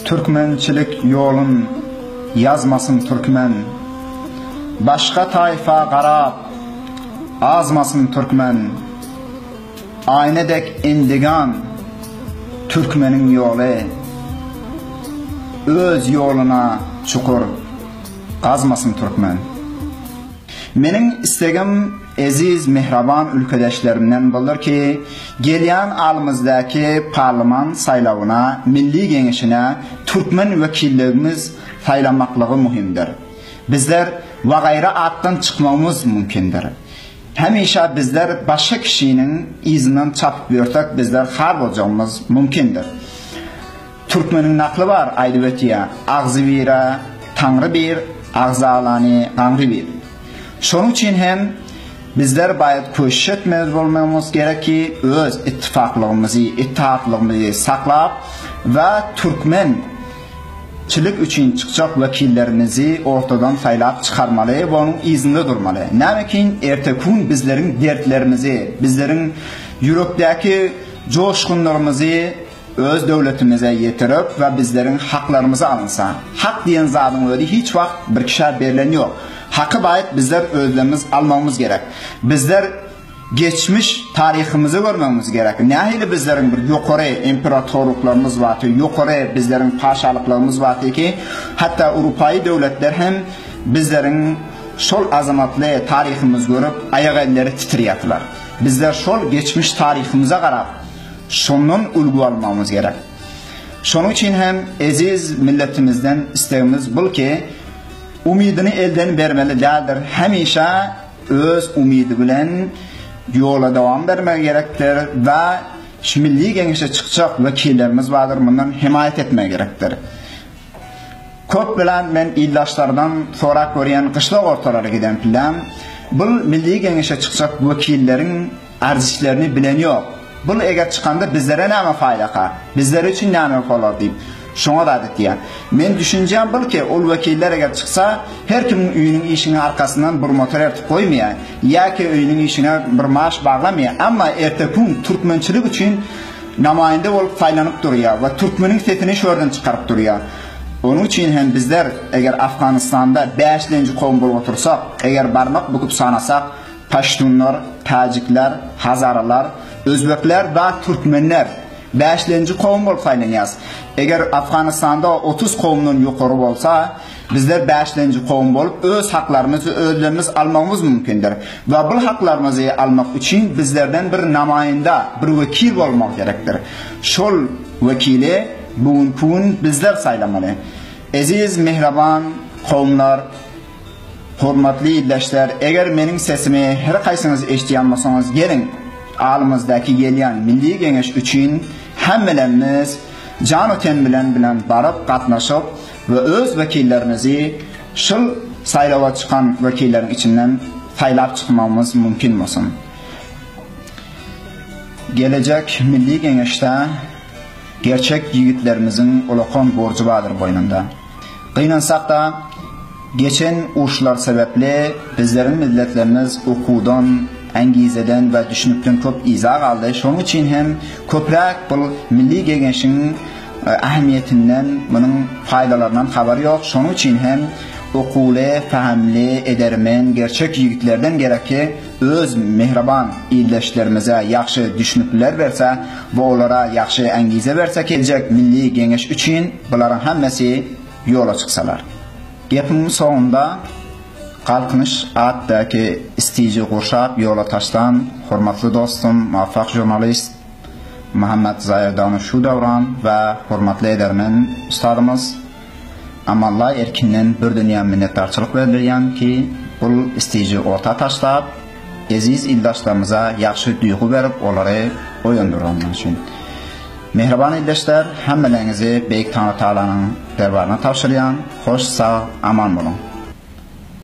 Türkmençilik yolun yazmasın Türkmen. Başka tayfa qarab azmasın Türkmen. Aynedek indigan Türkmenin yolu. Öz yoluna çukur qazmasın Türkmen. Mening istegim aziz mehraban ülkedaşlarımdan boldur ki, gelyan alımızdaki parlament saylavına, milli gengişine Türkmen vekillerimiz saylanmaklığı muhimdir. Bizler vagayra attan çıkmamız mümkündür. Hemişe bizler başka kişinin izinden çapıp yörtek bizler harp olacağımız mümkündür. Türkmenin naklı var aydivetiye, ağzı vira, tanrı bir, ağzı alani, tanrı bir. Şunun için hem bizler bayat köşüş etmemiz olmamız gerek ki öz ittifaqlığımızı, ittihatlığımızı saklap ve Türkmençilik için çıkacak vekillerimizi ortadan saylap çıkarmalı ve onun izinde durmalı. Nemikin ertekun bizlerin dertlerimizi, bizlerin yürekteki coşkunlarımızı öz devletimize yetirip ve bizlerin haklarımızı alınsa. Hak diyen zadın öyle hiç vakt bir kişiye verilen yok. Hakkı bayit bizler özlemimiz almamız gerek. Bizler geçmiş tarihimizi görmemiz gerek. Nahili bizlerin bir yukarı imparatorluklarımız var, yukarı bizlerin paşalıklarımız var ki, hatta Avrupa'yı devletler hem bizlerin şol azamatlı tarihimiz görüp ayak elleri titriyatlar. Bizler şol geçmiş tarihimize qarab şondan ulgu almamız gerek. Şunun için hem aziz milletimizden isteğimiz bul ki, umidini elden vermeli değildir. Hemişe öz umidi bilen yola devam vermek gerektir ve milli gengişe çıkacak vekillerimiz vardır. Bundan himayet etmek gerektir. Köp bilen ben ildaşlardan sonra koruyan kışlak ortalara giden plan, bu milli gengişe çıkacak vekillerin arzişlerini bilen yok. Bu eğer çıkanda bizlere ne fayda? Bizler için ne falan deyip şuna da diye. Men düşüncem bu ki ol vekiller eğer çıksa her kimin üyünün işinin arkasından bir motor ertip koymaya ya ki üyünün işine bir maaş bağlamaya ama ertekun Türkmençilik için namayinde olup faylanıp duruyor ve Türkmenin setini şuradan çıkarıp duruyor. Onun için hem bizler eğer Afganistan'da 5. kavim bulup otursak, eğer barmak büküp sanasak, Paştunlar, Tacikler, Hazaralar, Özbekler ve Türkmenler 5. kavim bulup faylanıyız. Eğer Afganistan'da 30 kavimden yukarı olsa, bizler 5. kavim bulup öz haklarımızı, özlerimiz almamız mümkündür. Ve bu haklarımızı almak için bizlerden bir namayinde, bir vekil olmak gerektir. Şol vekili bugün bizler saylamalı. Aziz, mehraban kavimler, hurmatlı ildaşlar, eğer mening sesimi her kaysınız eştiyanmasanız gelin, alımızdaki gelen milli gengeş için hemmelerimiz can öten bilen barıp katnaşıp ve öz vekillerimizi şıl saylava çıkan vekillerin içinden saylap çıkmamız mümkün olsun. Gelecek milli gengeşte gerçek yiğitlerimizin ulakon borcu vardır boynunda. Kıynansak da geçen uçlar sebeple bizlerin milletlerimiz okudan, engizeden ve düşünüpten köp izah aldı. Şunun için hem köprek bu milli gengeşin ahemmiyetinden, bunun faydalarından haberi yok. Şunun için hem okulu, fahimli, edermen, gerçek yiğitlerden gerek ki öz mehraban ildeşlerimize yaxşı düşünüpler verse ve onlara yaxşı engize verse gelecek milli gengeş için bunların hemmesi yola çıksalar. Gepimin sonunda Qalqınış addaki istici qurşab yola taşdan hurmatlı dostum, muvaffaq jurnalist Muhammed Zahir Danışu Davran ve hurmatlı edermen ustadımız Amallah Erkin'den bir dünya minnettarçılık bildirgan ki bu istici orta taşlab aziz ildaşlarımıza yaxşı duygu verip onları oyundurgan için. Mehraban ildaşlar, hammalarınızı Beyik Tanrı Taala'nın derbarına tavşırıyan, hoş, sağ, aman olun.